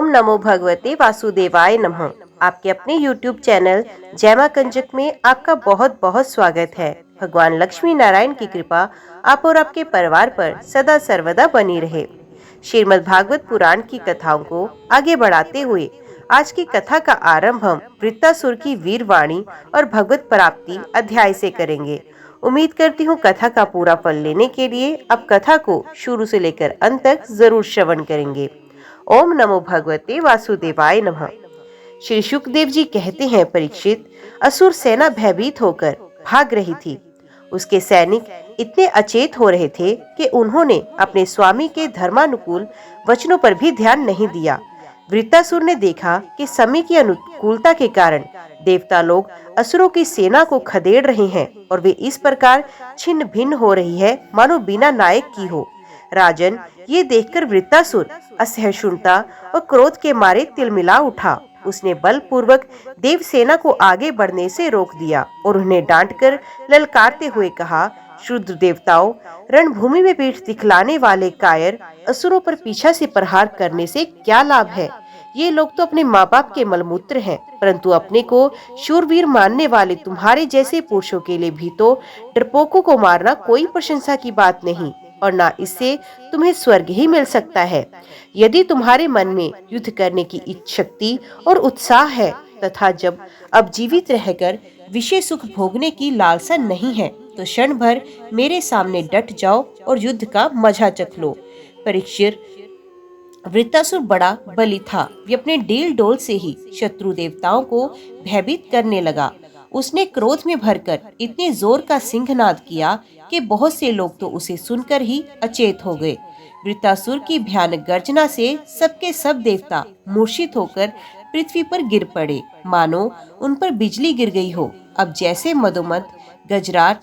ओम नमो भगवते वासुदेवाय नमः। आपके अपने YouTube चैनल जय मां कंजक में आपका बहुत बहुत स्वागत है। भगवान लक्ष्मी नारायण की कृपा आप और आपके परिवार पर सदा सर्वदा बनी रहे। श्रीमद् भागवत पुराण की कथाओं को आगे बढ़ाते हुए आज की कथा का आरंभ हम वृत्तासुर की वीरवाणी और भगवत प्राप्ति अध्याय से करेंगे। उम्मीद करती हूँ कथा का पूरा फल लेने के लिए आप कथा को शुरू से लेकर अंत तक जरूर श्रवण करेंगे। ओम नमो भगवते वासुदेवाय नमः। श्री शुकदेव जी कहते हैं, परीक्षित, असुर सेना भयभीत होकर भाग रही थी। उसके सैनिक इतने अचेत हो रहे थे कि उन्होंने अपने स्वामी के धर्मानुकूल वचनों पर भी ध्यान नहीं दिया। वृत्तासुर ने देखा कि समय की अनुकूलता के कारण देवता लोग असुरों की सेना को खदेड़ रहे हैं और वे इस प्रकार छिन्न भिन्न हो रही है मानो बिना नायक की हो। राजन, ये देखकर वृत्तासुर असहिष्णुता और क्रोध के मारे तिलमिला उठा। उसने बलपूर्वक देव सेना को आगे बढ़ने से रोक दिया और उन्हें डांटकर ललकारते हुए कहा, शुद्र देवताओं, रणभूमि में पीठ दिखलाने वाले कायर असुरों पर पीछा से प्रहार करने से क्या लाभ है? ये लोग तो अपने माँ बाप के मलमूत्र हैं, परंतु अपने को शूरवीर मानने वाले तुम्हारे जैसे पुरुषों के लिए भी तो डरपोकों को मारना कोई प्रशंसा की बात नहीं, और ना इससे तुम्हें स्वर्ग ही मिल सकता है। यदि तुम्हारे मन में युद्ध करने की इच्छा और उत्साह है तथा जब अब जीवित रहकर विषय सुख भोगने की लालसा नहीं है, तो क्षण भर मेरे सामने डट जाओ और युद्ध का मजा चख लो। परीक्षित, वृत्तासुर बड़ा बली था। वे अपने डील डोल से ही शत्रु देवताओं को भयभीत करने लगा। उसने क्रोध में भरकर इतने जोर का सिंहनाद किया कि बहुत से लोग तो उसे सुनकर ही अचेत हो गए। वृत्तासुर की भयानक गर्जना से सबके सब देवता मूर्छित होकर पृथ्वी पर गिर पड़े, मानो उन पर बिजली गिर गई हो। अब जैसे मदोमद गजराज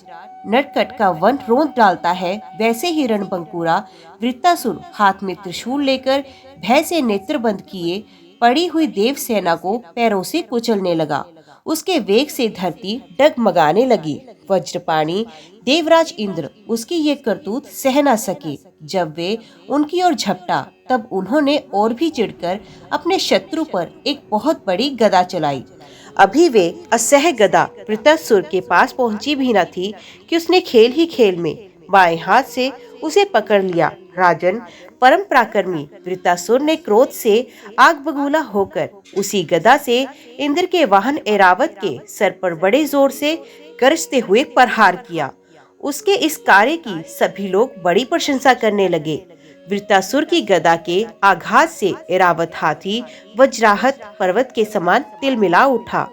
नटखट का वन रोंद डालता है, वैसे ही रणबंकुरा वृत्तासुर हाथ में त्रिशूल लेकर भय से नेत्र बंद किए पड़ी हुई देव सेना को पैरों से कुचलने लगा। उसके वेग से धरती डगमगाने लगी। वज्रपाणी देवराज इंद्र उसकी ये करतूत सह न सके। जब वे उनकी ओर झपटा, तब उन्होंने और भी चिढ़कर अपने शत्रु पर एक बहुत बड़ी गदा चलाई। अभी वे असह गदा वृत्तासुर के पास पहुंची भी न थी कि उसने खेल ही खेल में बाएं हाथ से उसे पकड़ लिया। राजन, परम पराक्रमी वृत्तासुर ने क्रोध से आग बबूला होकर उसी गदा से इंद्र के वाहन ऐरावत के सर पर बड़े जोर से गरजते हुए प्रहार किया। उसके इस कार्य की सभी लोग बड़ी प्रशंसा करने लगे। वृत्तासुर की गदा के आघात से ऐरावत हाथी वज्राहत पर्वत के समान तिलमिला उठा।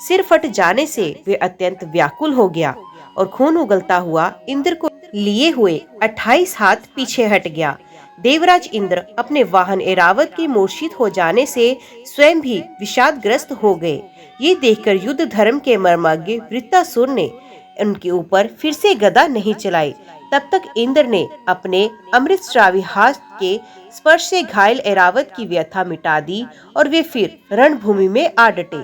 सिर फट जाने से वे अत्यंत व्याकुल हो गया और खून उगलता हुआ इंद्र को लिए हुए 28 हाथ पीछे हट गया। देवराज इंद्र अपने वाहन ऐरावत के मूर्छित हो जाने से स्वयं भी विषादग्रस्त हो गए। ये देखकर युद्ध धर्म के मर्मज्ञ वृत्तासुर ने उनके ऊपर फिर से गदा नहीं चलाई। तब तक इंद्र ने अपने अमृतस्रावी हाथ के स्पर्श से घायल ऐरावत की व्यथा मिटा दी और वे फिर रणभूमि में आ डटे।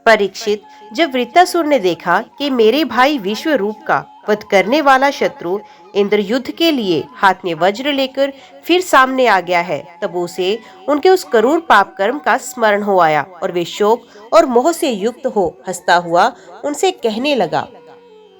परीक्षित, जब वृत्तासुर ने देखा कि मेरे भाई विश्व रूप का वध करने वाला शत्रु इंद्र युद्ध के लिए हाथ में वज्र लेकर फिर सामने आ गया है, तब उसे उनके उस करूर पाप कर्म का स्मरण हो आया और वे शोक और मोह से युक्त हो हंसता हुआ उनसे कहने लगा,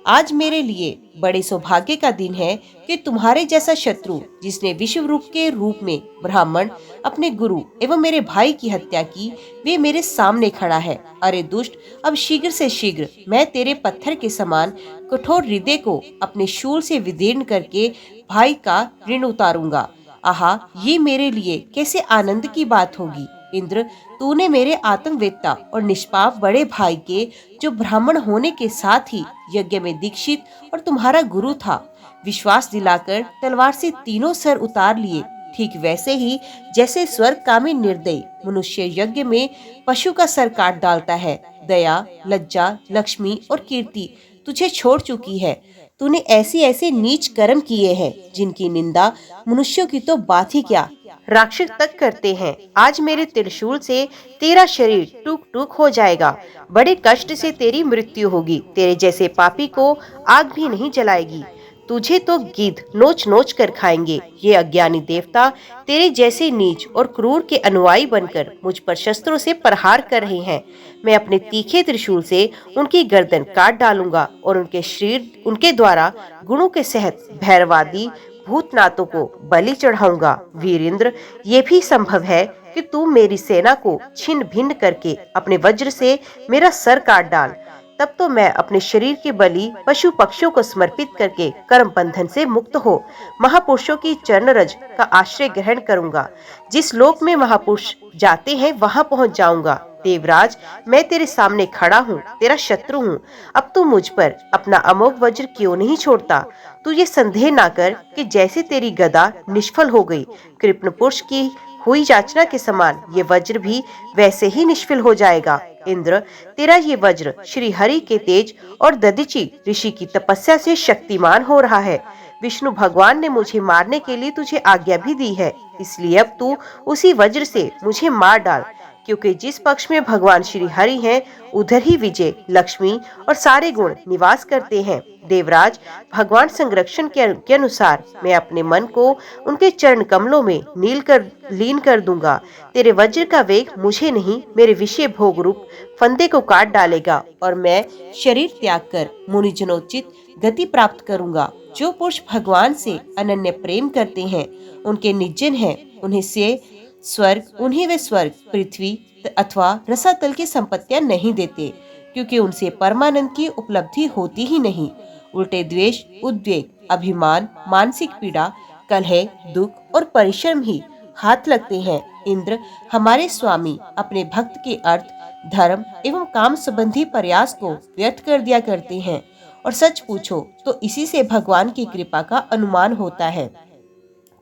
आज मेरे लिए बड़े सौभाग्य का दिन है कि तुम्हारे जैसा शत्रु, जिसने विश्व रूप के रूप में ब्राह्मण अपने गुरु एवं मेरे भाई की हत्या की, वे मेरे सामने खड़ा है। अरे दुष्ट, अब शीघ्र से शीघ्र मैं तेरे पत्थर के समान कठोर हृदय को अपने शूल से विदीर्ण करके भाई का ऋण उतारूंगा। आहा, ये मेरे लिए कैसे आनंद की बात होगी। इंद्र, तूने मेरे आत्मवेत्ता और निष्पाप बड़े भाई के, जो ब्राह्मण होने के साथ ही यज्ञ में दीक्षित और तुम्हारा गुरु था, विश्वास दिलाकर तलवार से तीनों सर उतार लिए। ठीक वैसे ही जैसे स्वर्ग कामी निर्दयी मनुष्य यज्ञ में पशु का सर काट डालता है, दया, लज्जा, लक्ष्मी और कीर्ति तुझे छोड़ चुकी है। तूने ऐसे ऐसे नीच कर्म किए हैं जिनकी निंदा मनुष्यों की तो बात ही क्या, राक्षस तक करते हैं। आज मेरे त्रिशूल से तेरा शरीर टूक टूक हो जाएगा। बड़े कष्ट से तेरी मृत्यु होगी। तेरे जैसे पापी को आग भी नहीं जलाएगी। तुझे तो गिद्ध नोच नोच कर खाएंगे। ये अज्ञानी देवता तेरे जैसे नीच और क्रूर के अनुयायी बनकर मुझ पर शस्त्रों से प्रहार कर रहे हैं। मैं अपने तीखे त्रिशूल से उनकी गर्दन काट डालूंगा और उनके शरीर उनके द्वारा गुणों के सहित भैरवादी भूतनाथों को बलि चढ़ाऊंगा। वीरेंद्र, ये भी संभव है कि तू मेरी सेना को छिन्न भिन्न करके अपने वज्र से मेरा सर काट डाल। तब तो मैं अपने शरीर के बलि पशु पक्षियों को समर्पित करके कर्म बंधन से मुक्त हो महापुरुषों की चरण रज का आश्रय ग्रहण करूंगा। जिस लोक में महापुरुष जाते हैं वहां पहुंच जाऊंगा। देवराज, मैं तेरे सामने खड़ा हूँ, तेरा शत्रु हूँ। अब तू मुझ पर अपना अमोघ वज्र क्यों नहीं छोड़ता? तू ये संदेह ना कर कि जैसे तेरी गदा निष्फल हो गई, कृष्ण पुरुष की हुई याचना के समान ये वज्र भी वैसे ही निष्फल हो जाएगा। इंद्र, तेरा ये वज्र श्री हरि के तेज और दधीचि ऋषि की तपस्या से शक्तिमान हो रहा है। विष्णु भगवान ने मुझे मारने के लिए तुझे आज्ञा भी दी है, इसलिए अब तू उसी वज्र से मुझे मार डाल, क्योंकि जिस पक्ष में भगवान श्री हरि हैं, उधर ही विजय, लक्ष्मी और सारे गुण निवास करते हैं। देवराज, भगवान संरक्षण के अनुसार मैं अपने मन को उनके चरण कमलों में लीन कर दूंगा। तेरे वज्र का वेग मुझे नहीं, मेरे विषय भोग रूप फंदे को काट डालेगा और मैं शरीर त्याग कर मुनिजनोचित गति प्राप्त करूंगा। जो पुरुष भगवान से अनन्य प्रेम करते हैं, उनके निजन हैं, उन्हें वे स्वर्ग, पृथ्वी अथवा रसातल की संपत्तियां नहीं देते, क्योंकि उनसे परमानंद की उपलब्धि होती ही नहीं। उल्टे द्वेष, उद्वेग, अभिमान, मानसिक पीड़ा, कलह, दुख और परिश्रम ही हाथ लगते हैं। इंद्र, हमारे स्वामी अपने भक्त के अर्थ, धर्म एवं काम संबंधी प्रयास को व्यर्थ कर दिया करते हैं, और सच पूछो तो इसी से भगवान की कृपा का अनुमान होता है,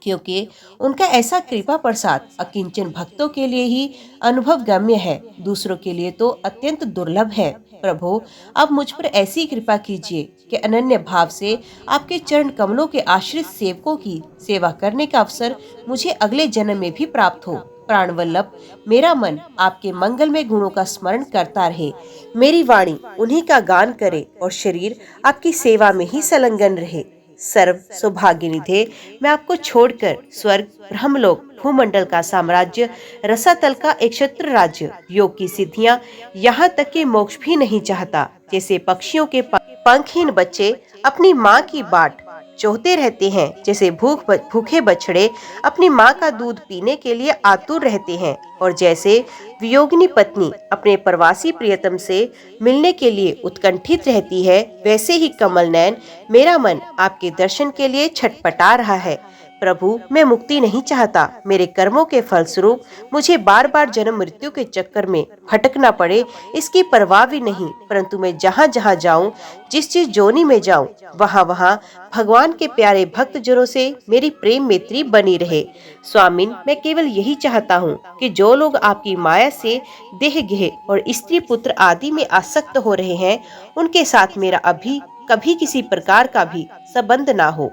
क्योंकि उनका ऐसा कृपा प्रसाद अकिंचन भक्तों के लिए ही अनुभव गम्य है, दूसरों के लिए तो अत्यंत दुर्लभ है। प्रभु, आप मुझ पर ऐसी कृपा कीजिए कि अनन्य भाव से आपके चरण कमलों के आश्रित सेवकों की सेवा करने का अवसर मुझे अगले जन्म में भी प्राप्त हो। प्राण वल्लभ, मेरा मन आपके मंगलमय गुणों का स्मरण करता रहे, मेरी वाणी उन्हीं का गान करे और शरीर आपकी सेवा में ही संलग्न रहे। सर्व सौभाग्य निधे, मैं आपको छोड़कर स्वर्ग, ब्रह्मलोक, भूमंडल का साम्राज्य, रसातल का एक क्षत्र राज्य, योग की सिद्धियां, यहाँ तक कि मोक्ष भी नहीं चाहता। जैसे पक्षियों के पंखहीन बच्चे अपनी माँ की बाट चोहते रहते हैं, जैसे भूखे बछड़े अपनी माँ का दूध पीने के लिए आतुर रहते हैं, और जैसे वियोगिनी पत्नी अपने प्रवासी प्रियतम से मिलने के लिए उत्कंठित रहती है, वैसे ही कमल नयन मेरा मन आपके दर्शन के लिए छटपटा रहा है। प्रभु, मैं मुक्ति नहीं चाहता। मेरे कर्मों के फलस्वरूप मुझे बार बार जन्म मृत्यु के चक्कर में भटकना पड़े, इसकी परवाह भी नहीं, परंतु मैं जहाँ जहाँ जाऊँ, जिस जोनी में जाऊँ, वहाँ वहाँ भगवान के प्यारे भक्त जनों से मेरी प्रेम मैत्री बनी रहे। स्वामिन, मैं केवल यही चाहता हूँ कि जो लोग आपकी माया से देह गेह और स्त्री पुत्र आदि में आसक्त हो रहे हैं, उनके साथ मेरा अभी कभी किसी प्रकार का भी संबंध ना हो।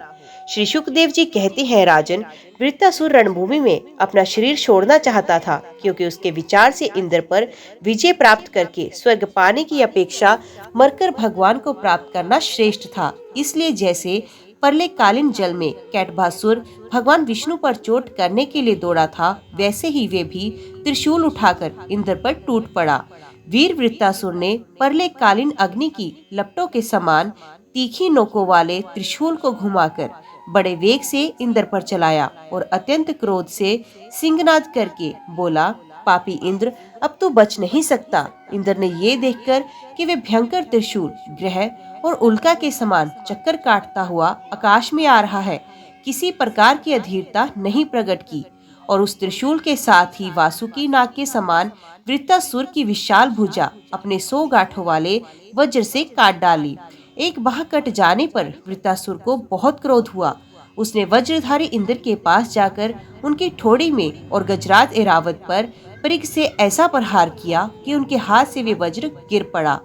श्री शुकदेव जी कहते हैं, राजन, वृत्तासुर रणभूमि में अपना शरीर छोड़ना चाहता था, क्योंकि उसके विचार से इंद्र पर विजय प्राप्त करके स्वर्ग पाने की अपेक्षा मरकर भगवान को प्राप्त करना श्रेष्ठ था। इसलिए जैसे प्रलयकालीन जल में कैटभासुर भगवान विष्णु पर चोट करने के लिए दौड़ा था, वैसे ही वे भी त्रिशूल उठाकर इंद्र पर टूट पड़ा। वीर वृत्तासुर ने प्रलयकालीन अग्नि की लपटों के समान तीखी नोकों वाले त्रिशूल को घुमाकर बड़े वेग से इंद्र पर चलाया और अत्यंत क्रोध से सिंहनाद करके बोला, पापी इंद्र, अब तू बच नहीं सकता। इंद्र ने ये देखकर कि वे भयंकर त्रिशूल ग्रह और उल्का के समान चक्कर काटता हुआ आकाश में आ रहा है, किसी प्रकार की अधीरता नहीं प्रकट की और उस त्रिशूल के साथ ही वासुकी नाग के समान वृत्तासुर की विशाल भुजा अपने 100 गांठों वाले वज्र से काट डाली। एक बाह कट जाने पर वृत्तासुर को बहुत क्रोध हुआ। उसने वज्रधारी इंद्र के पास जाकर उनकी ठोड़ी में और गजराज एरावत पर परिग से ऐसा प्रहार किया कि उनके हाथ से वे वज्र गिर पड़ा।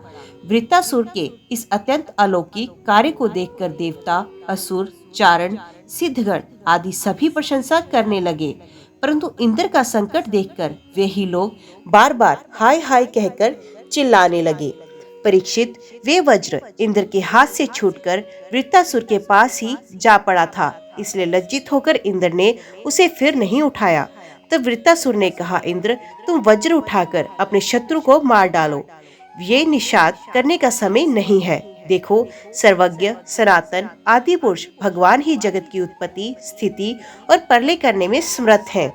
वृत्तासुर के इस अत्यंत अलौकिक कार्य को देखकर देवता, असुर, चारण, सिद्धगण आदि सभी प्रशंसा करने लगे, परंतु इंद्र का संकट देखकर वे ही लोग बार बार हाय हाय कहकर चिल्लाने लगे। परीक्षित, वे वज्र इंद्र के हाथ से छूटकर वृत्तासुर के पास ही जा पड़ा था, इसलिए लज्जित होकर इंद्र ने उसे फिर नहीं उठाया। तब वृत्तासुर ने कहा, इंद्र, तुम वज्र उठाकर अपने शत्रु को मार डालो। ये निषाद करने का समय नहीं है। देखो, सर्वज्ञ, सनातन, आदि पुरुष भगवान ही जगत की उत्पत्ति, स्थिति और प्रलय करने में समर्थ हैं।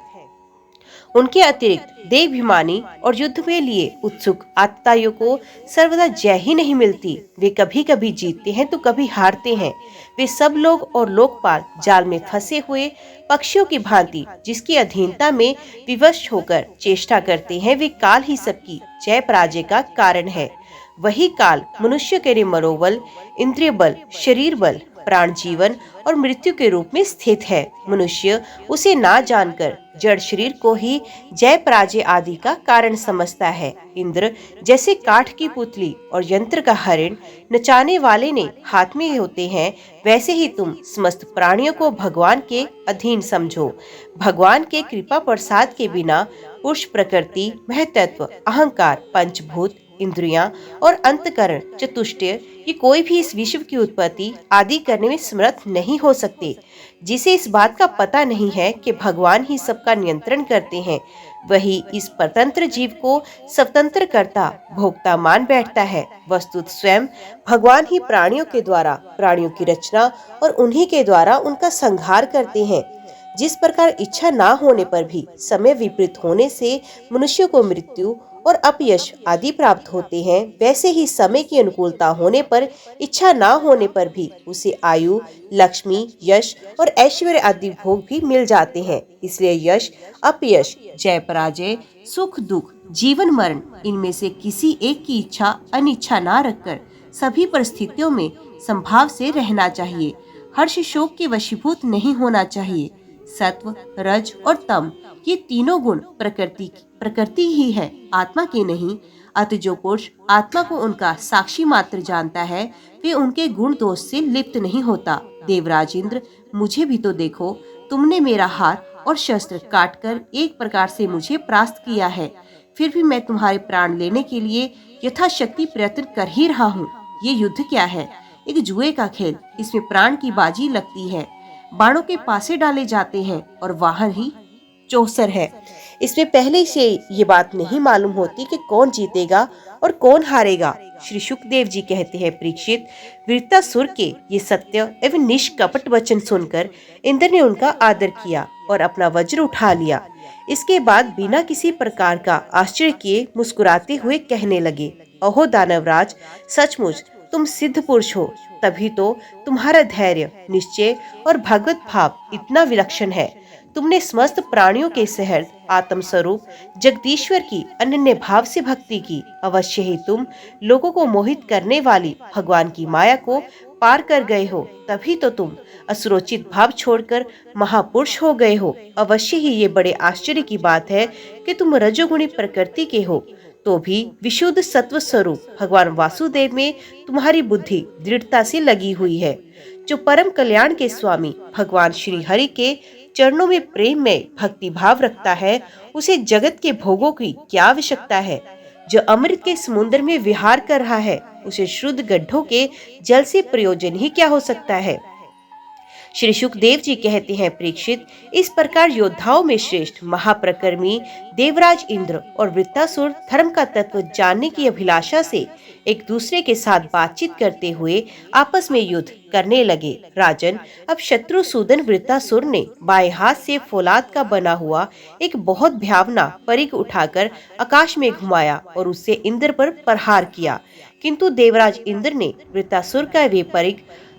उनके अतिरिक्त देवाभिमानी और युद्ध में लिए उत्सुक आतताइयों को सर्वदा जय ही नहीं मिलती। वे कभी कभी जीतते हैं तो कभी हारते हैं। वे सब लोग और लोकपाल जाल में फंसे हुए पक्षियों की भांति जिसकी अधीनता में विवश होकर चेष्टा करते हैं, वे काल ही सबकी जय पराजय का कारण है। वही काल मनुष्य के मनोबल, इंद्रिय बल, शरीर बल, प्राण जीवन और मृत्यु के रूप में स्थित है। मनुष्य उसे ना जानकर जड़ शरीर को ही जय पराजय आदि का कारण समझता है। इंद्र जैसे काठ की पुतली और यंत्र का हरिण नचाने वाले ने हाथ में होते हैं, वैसे ही तुम समस्त प्राणियों को भगवान के अधीन समझो। भगवान के कृपा प्रसाद के बिना पुरुष प्रकृति, महतत्व, अहंकार, पंचभूत, इंद्रियां और अंतकरण, चतुष्टय, ये कोई भी इस विश्व की उत्पत्ति आदि करने में समर्थ नहीं हो सकते। जिसे इस बात का पता नहीं है कि भगवान ही सबका नियंत्रण करते हैं, वही इस परतंत्र जीव को स्वतंत्र करता भोक्ता मान बैठता है। वस्तुत स्वयं भगवान ही प्राणियों के द्वारा प्राणियों की रचना और उन्हीं के द्वारा उनका संहार करते हैं। जिस प्रकार इच्छा ना होने पर भी समय विपरीत होने से मनुष्य को मृत्यु और अपयश आदि प्राप्त होते हैं, वैसे ही समय की अनुकूलता होने पर इच्छा ना होने पर भी उसे आयु, लक्ष्मी, यश और ऐश्वर्य आदि भोग भी मिल जाते हैं। इसलिए यश, अपयश, जय पराजय, सुख दुख, जीवन मरण, इनमें से किसी एक की इच्छा अनिच्छा ना रखकर सभी परिस्थितियों में संभाव से रहना चाहिए। हर्ष शोक के वशीभूत नहीं होना चाहिए। सत्व, रज और तम, ये तीनों गुण प्रकृति ही है, आत्मा की नहीं। अतः जो पुरुष आत्मा को उनका साक्षी मात्र जानता है, वे उनके गुण दोष से लिप्त नहीं होता। देवराज इंद्र, मुझे भी तो देखो, तुमने मेरा हाथ और शस्त्र काटकर एक प्रकार से मुझे परास्त किया है, फिर भी मैं तुम्हारे प्राण लेने के लिए यथाशक्ति प्रयत्न कर ही रहा हूँ। ये युद्ध क्या है? एक जुए का खेल। इसमें प्राण की बाजी लगती है, बाणों के पासे डाले जाते हैं और वाहन ही चौसर है। इसमें पहले से ये बात नहीं मालूम होती कि कौन जीतेगा और कौन हारेगा। श्री सुखदेव जी कहते हैं, परीक्षित, वृत्तासुर के ये सत्य एवं निष्कपट वचन सुनकर इंद्र ने उनका आदर किया और अपना वज्र उठा लिया। इसके बाद बिना किसी प्रकार का आश्चर्य किए मुस्कुराते हुए कहने लगे, अहो दानवराज, सचमुच तुम सिद्ध पुरुष हो, तभी तो तुम्हारा धैर्य, निश्चय और भगवत भाव इतना विलक्षण है। तुमने समस्त प्राणियों के सहृद आत्म स्वरूप जगदीश्वर की अनन्य भाव से भक्ति की। अवश्य ही तुम लोगों को मोहित करने वाली भगवान की माया को पार कर गए हो, तभी तो तुम असुरोचित भाव छोड़कर महापुरुष हो गए हो। अवश्य ही ये बड़े आश्चर्य की बात है कि तुम रजोगुणी प्रकृति के हो, तो भी विशुद्ध सत्व स्वरूप भगवान वासुदेव में तुम्हारी बुद्धि दृढ़ता से लगी हुई है। जो परम कल्याण के स्वामी भगवान श्री हरि के चरणों में प्रेम में भक्ति भाव रखता है, उसे जगत के भोगों की क्या आवश्यकता है। जो अमृत के समुद्र में विहार कर रहा है, उसे शुद्ध गड्ढों के जल से प्रयोजन ही क्या हो सकता है। श्री सुखदेव जी कहते हैं, परीक्षित, इस प्रकार योद्धाओं में श्रेष्ठ महाप्रकर्मी देवराज इंद्र और वृत्तासुर धर्म का तत्व जानने की अभिलाषा से एक दूसरे के साथ बातचीत करते हुए आपस में युद्ध करने लगे। राजन, अब शत्रुसूदन वृत्तासुर ने बाएं हाथ से फौलाद का बना हुआ एक बहुत भयावना परिघ उठाकर आकाश में घुमाया और उससे इंद्र पर प्रहार किया, किंतु देवराज इंद्र ने वृत्तासुर का वे परिघ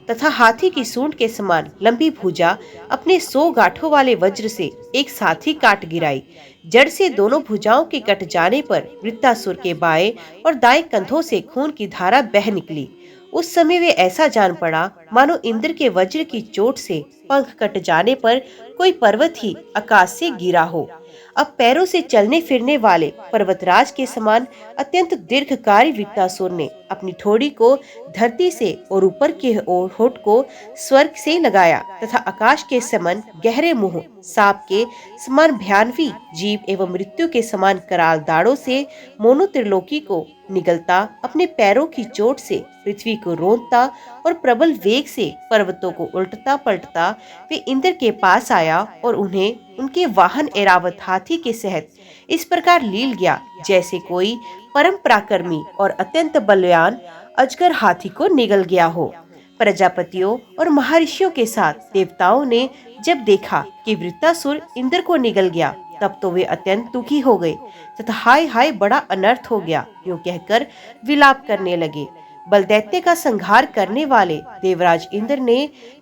तथा हाथी की सूंड के समान लंबी भुजा अपने 100 गांठों वाले वज्र से एक साथ ही काट गिराई। जड़ से दोनों भुजाओं के कट जाने पर वृत्तासुर के बाएं और दाएं कंधों से खून की धारा बह निकली। उस समय वे ऐसा जान पड़ा मानो इंद्र के वज्र की चोट से पंख कट जाने पर कोई पर्वत ही आकाश से गिरा हो। अब पैरों से चलने फिरने वाले पर्वतराज के समान अत्यंत दीर्घकारी वृत्तासुर ने अपनी ठोड़ी को धरती से और ऊपर के ओर होठ को स्वर्ग से लगाया तथा आकाश के समान गहरे मुंह, सांप के समान भयानवी जीव एवं मृत्यु के समान कराल दाढ़ों से मोनो त्रिलोकी को निगलता अपने पैरों की चोट से पृथ्वी को रोंदता और प्रबल वेग से पर्वतों को उल्टता पलटता वे इंद्र के पास आया और उन्हें उनके वाहन एरावत हाथी के सहत इस प्रकार लील गया जैसे कोई परम पराक्रमी और अत्यंत बलवान अजगर हाथी को निगल गया हो। प्रजापतियों और महर्षियों के साथ देवताओं ने जब देखा कि वृत्तासुर इंद्र को निगल गया तब तो वे अत्यंत दुखी हो गए तथा हाय हाय बड़ा अनर्थ हो गया यूं कहकर विलाप करने लगे। बलदैत्य का संहार करने वाले देवराज इंद्र ने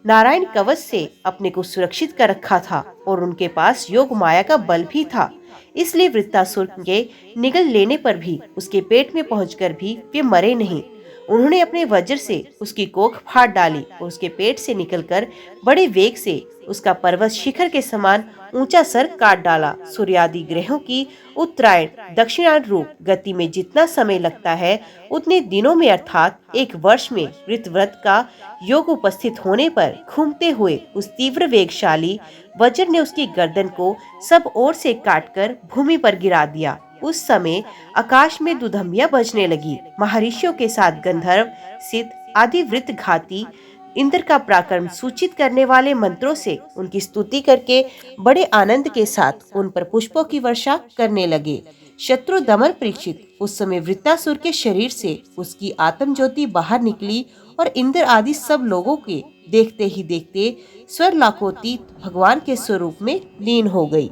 नारायण कवच से अपने को सुरक्षित कर रखा था और उनके पास योग माया का बल भी था, इसलिए वृत्तासुर के निगल लेने पर भी उसके पेट में पहुंचकर भी वे मरे नहीं। उन्होंने अपने वज्र से उसकी कोख फाड़ डाली और उसके पेट से निकलकर बड़े वेग से उसका पर्वत शिखर के समान ऊंचा सर काट डाला। सूर्यादि ग्रहों की उत्तरायण दक्षिणायन रूप गति में जितना समय लगता है उतने दिनों में अर्थात एक वर्ष में वृत्रव्रत का योग उपस्थित होने पर घूमते हुए उस तीव्र वेगशाली वज्र ने उसकी गर्दन को सब ओर से काटकर भूमि पर गिरा दिया। उस समय आकाश में दुधम्बियां बजने लगी। महर्षियों के साथ गंधर्व, सिद्ध आदि वृत्त घाती इंद्र का पराक्रम सूचित करने वाले मंत्रों से उनकी स्तुति करके बड़े आनंद के साथ उन पर पुष्पों की वर्षा करने लगे। शत्रु दमन परीक्षित उस समय वृत्तासुर के शरीर से उसकी आत्म ज्योति बाहर निकली और इंद्र आदि सब लोगों के देखते ही देखते स्वर्गलोकोतीत भगवान के स्वरूप में लीन हो गई।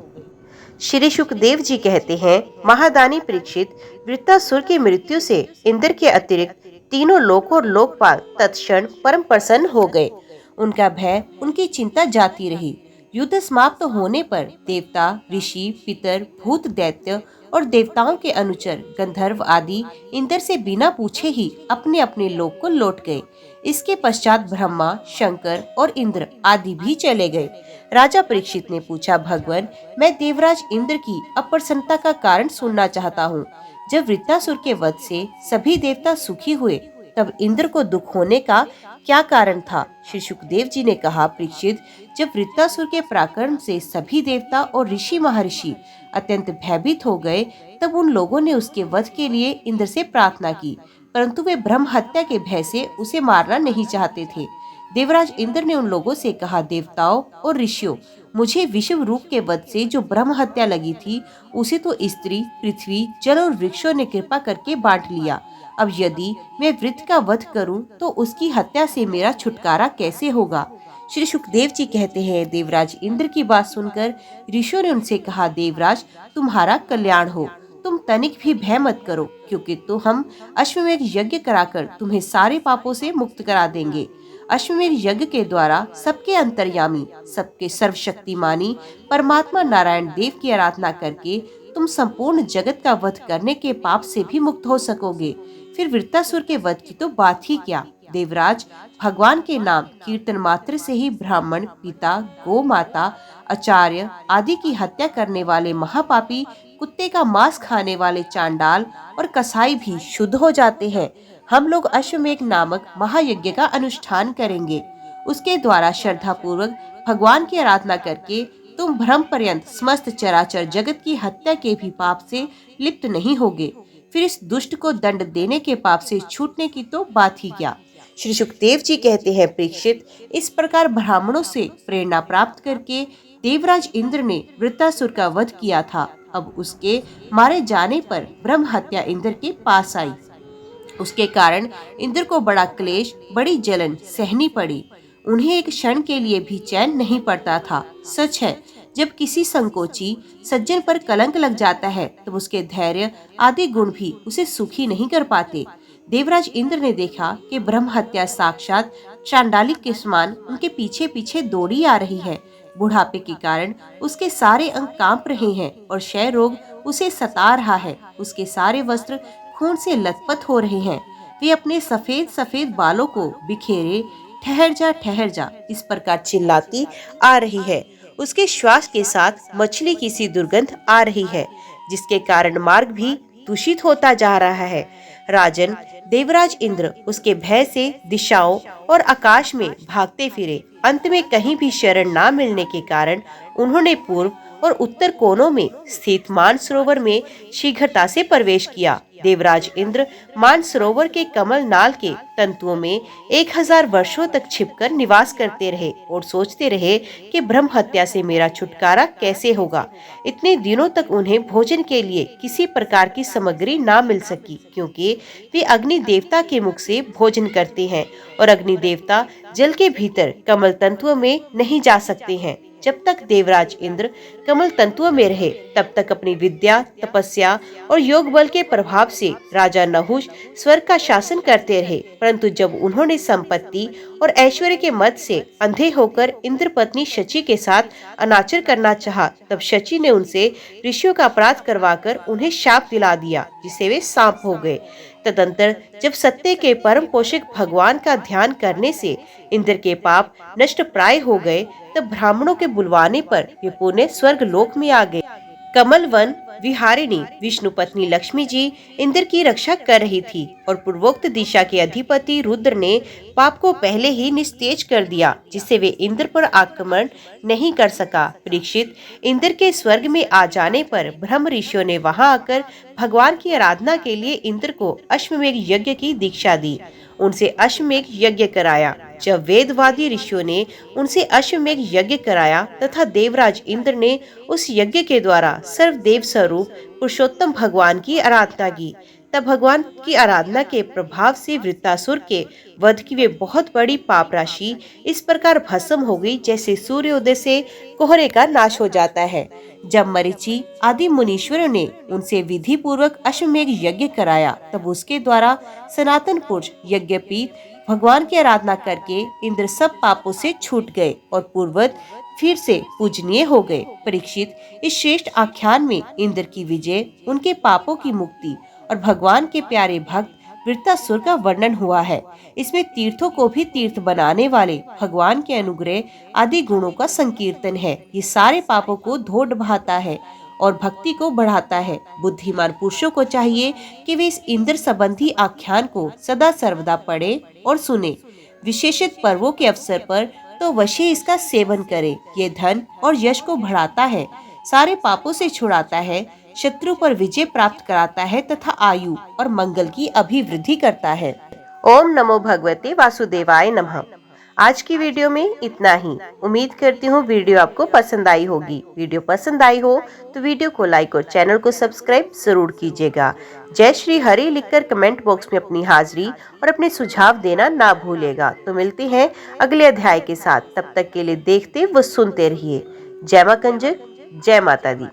श्री शुकदेव जी कहते हैं, महादानी परीक्षित वृत्तासुर की मृत्यु से इंद्र के अतिरिक्त तीनों लोक और लोकपाल तत्क्षण परम प्रसन्न हो गए। उनका भय, उनकी चिंता जाती रही। युद्ध समाप्त होने पर देवता, ऋषि, पितर, भूत, दैत्य और देवताओं के अनुचर गंधर्व आदि इंद्र से बिना पूछे ही अपने अपने लोक को लौट गए। इसके पश्चात ब्रह्मा, शंकर और इंद्र आदि भी चले गए। राजा परीक्षित ने पूछा, भगवान, मैं देवराज इंद्र की अप्रसन्नता का कारण सुनना चाहता हूँ। जब वृत्तासुर के वध से सभी देवता सुखी हुए तब इंद्र को दुख होने का क्या कारण था? श्री शुकदेव जी ने कहा, परीक्षित, जब वृत्तासुर के पराक्रम से सभी देवता और ऋषि महर्षि अत्यंत भयभीत हो गए तब उन लोगों ने उसके वध के लिए इंद्र से प्रार्थना की, परंतु वे ब्रह्म हत्या के भय से उसे मारना नहीं चाहते थे। देवराज इंद्र ने उन लोगों से कहा, देवताओं और ऋषियों, मुझे विषम रूप के वध से जो ब्रह्म हत्या लगी थी उसे तो स्त्री, पृथ्वी, जल और वृक्षों ने कृपा करके बांट लिया। अब यदि मैं वृत्त का वध करूं तो उसकी हत्या से मेरा छुटकारा कैसे होगा? श्री शुकदेव जी कहते हैं, देवराज इंद्र की बात सुनकर ऋषियों ने उनसे कहा, देवराज, तुम्हारा कल्याण हो, तुम तनिक भी भय मत करो, क्योंकि तो हम अश्वमेध यज्ञ कराकर तुम्हें सारे पापों से मुक्त करा देंगे। अश्वमेध यज्ञ के द्वारा सबके अंतर्यामी, सबके सर्वशक्तिमानी परमात्मा नारायण देव की आराधना करके तुम संपूर्ण जगत का वध करने के पाप से भी मुक्त हो सकोगे। फिर वृत्तासुर के वध की तो बात ही क्या। देवराज, भगवान के नाम कीर्तन मात्र से ही ब्राह्मण, पिता, गौ माता, आचार्य आदि की हत्या करने वाले महापापी, कुत्ते का मांस खाने वाले चांडाल और कसाई भी शुद्ध हो जाते हैं। हम लोग अश्वमेध नामक महायज्ञ का अनुष्ठान करेंगे। उसके द्वारा श्रद्धा पूर्वक भगवान की आराधना करके तुम भ्रम पर्यंत समस्त चराचर जगत की हत्या के भी पाप से लिप्त नहीं होगे। फिर इस दुष्ट को दंड देने के पाप से छूटने की तो बात ही क्या। श्री शुकदेव जी कहते हैं, परीक्षित, इस प्रकार ब्राह्मणों से प्रेरणा प्राप्त करके देवराज इंद्र ने वृत्तासुर का वध किया था। अब उसके मारे जाने पर ब्रह्म हत्या इंद्र के पास आई। उसके कारण इंद्र को बड़ा क्लेश, बड़ी जलन सहनी पड़ी। उन्हें एक क्षण के लिए भी चैन नहीं पड़ता था। सच है, जब किसी संकोची सज्जन पर कलंक लग जाता है तब उसके धैर्य आदि गुण भी उसे सुखी नहीं कर पाते। देवराज इंद्र ने देखा कि ब्रह्म हत्या साक्षात चांडाली के समान उनके पीछे पीछे दौड़ी आ रही है। बुढ़ापे के कारण उसके सारे अंग कांप रहे हैं और क्षय रोग उसे सता रहा है। उसके सारे वस्त्र खून से लथपथ हो रहे हैं। वे अपने सफेद सफेद बालों को बिखेरे ठहर जा इस प्रकार चिल्लाती आ रही है उसके श्वास के साथ मछली की सी दुर्गंध आ रही है, जिसके कारण मार्ग भी दूषित होता जा रहा है। राजन, देवराज इंद्र उसके भय से दिशाओं और आकाश में भागते फिरे। अंत में कहीं भी शरण न मिलने के कारण उन्होंने पूर्व और उत्तर कोनों में स्थित मानसरोवर में शीघ्रता से प्रवेश किया। देवराज इंद्र मानसरोवर के कमल नाल के तंतुओं में 1000 वर्षों तक छिपकर निवास करते रहे और सोचते रहे कि ब्रह्म हत्या से मेरा छुटकारा कैसे होगा। इतने दिनों तक उन्हें भोजन के लिए किसी प्रकार की सामग्री ना मिल सकी, क्योंकि वे अग्नि देवता के मुख से भोजन करते हैं और अग्नि देवता जल के भीतर कमल तंतुओं में नहीं जा सकते हैं। जब तक देवराज इंद्र कमल तंतुओं में रहे, तब तक अपनी विद्या, तपस्या और योग बल के प्रभाव से राजा नहुष स्वर्ग का शासन करते रहे। परंतु जब उन्होंने संपत्ति और ऐश्वर्य के मद से अंधे होकर इंद्र पत्नी शची के साथ अनाचार करना चाहा, तब शची ने उनसे ऋषियों का अपराध करवाकर उन्हें शाप दिला दिया, जिससे वे सांप हो गए। तदंतर जब सत्य के परम पोषक भगवान का ध्यान करने से इंद्र के पाप नष्ट प्राय हो गए, तब ब्राह्मणों के बुलवाने पर वे पुण्य स्वर्ग लोक में आ गए। कमल वन विहारिणी विष्णु पत्नी लक्ष्मी जी इंद्र की रक्षा कर रही थी और पूर्वोक्त दिशा के अधिपति रुद्र ने पाप को पहले ही निस्तेज कर दिया, जिससे वे इंद्र पर आक्रमण नहीं कर सका। परीक्षित, इंद्र के स्वर्ग में आ जाने पर ब्रह्म ऋषियों ने वहां आकर भगवान की आराधना के लिए इंद्र को अश्वमेघ यज्ञ की दीक्षा दी, उनसे अश्वमेघ यज्ञ कराया। जब वेदवादी ऋषियों ने उनसे अश्वमेघ यज्ञ कराया तथा देवराज इंद्र ने उस यज्ञ के द्वारा सर्वदेव स्वरूप पुरुषोत्तम भगवान की आराधना की, तब भगवान की आराधना के प्रभाव से वृत्तासुर के वध की वे बहुत बड़ी पाप राशि इस प्रकार भस्म हो गई, जैसे सूर्योदय से कोहरे का नाश हो जाता है। जब मरीचि आदि मुनीश्वरों ने उनसे विधि पूर्वक अश्वमेघ यज्ञ कराया, तब उसके द्वारा सनातन पुरुष यज्ञपीठ भगवान की आराधना करके इंद्र सब पापों से छूट गए और पूर्ववत फिर से पूजनीय हो गए। परीक्षित, इस श्रेष्ठ आख्यान में इंद्र की विजय, उनके पापों की मुक्ति और भगवान के प्यारे भक्त वृत्तासुर का वर्णन हुआ है। इसमें तीर्थों को भी तीर्थ बनाने वाले भगवान के अनुग्रह आदि गुणों का संकीर्तन है। ये सारे पापों को धो बहाता है और भक्ति को बढ़ाता है। बुद्धिमान पुरुषों को चाहिए कि वे इस इंद्र संबंधी आख्यान को सदा सर्वदा पढ़े और सुने। विशेषित पर्वों के अवसर पर तो अवश्य इसका सेवन करें। ये धन और यश को बढ़ाता है, सारे पापों से छुड़ाता है, शत्रु पर विजय प्राप्त कराता है तथा आयु और मंगल की अभिवृद्धि करता है। ओम नमो भगवते वासुदेवाय नमः। आज की वीडियो में इतना ही। उम्मीद करती हूँ वीडियो आपको पसंद आई होगी। वीडियो पसंद आई हो तो वीडियो को लाइक और चैनल को सब्सक्राइब जरूर कीजिएगा। जय श्री हरि लिखकर कमेंट बॉक्स में अपनी हाजिरी और अपने सुझाव देना ना भूलेगा। तो मिलते हैं अगले अध्याय के साथ। तब तक के लिए देखते व सुनते रहिए। जय मां कंजक, जय माता दी।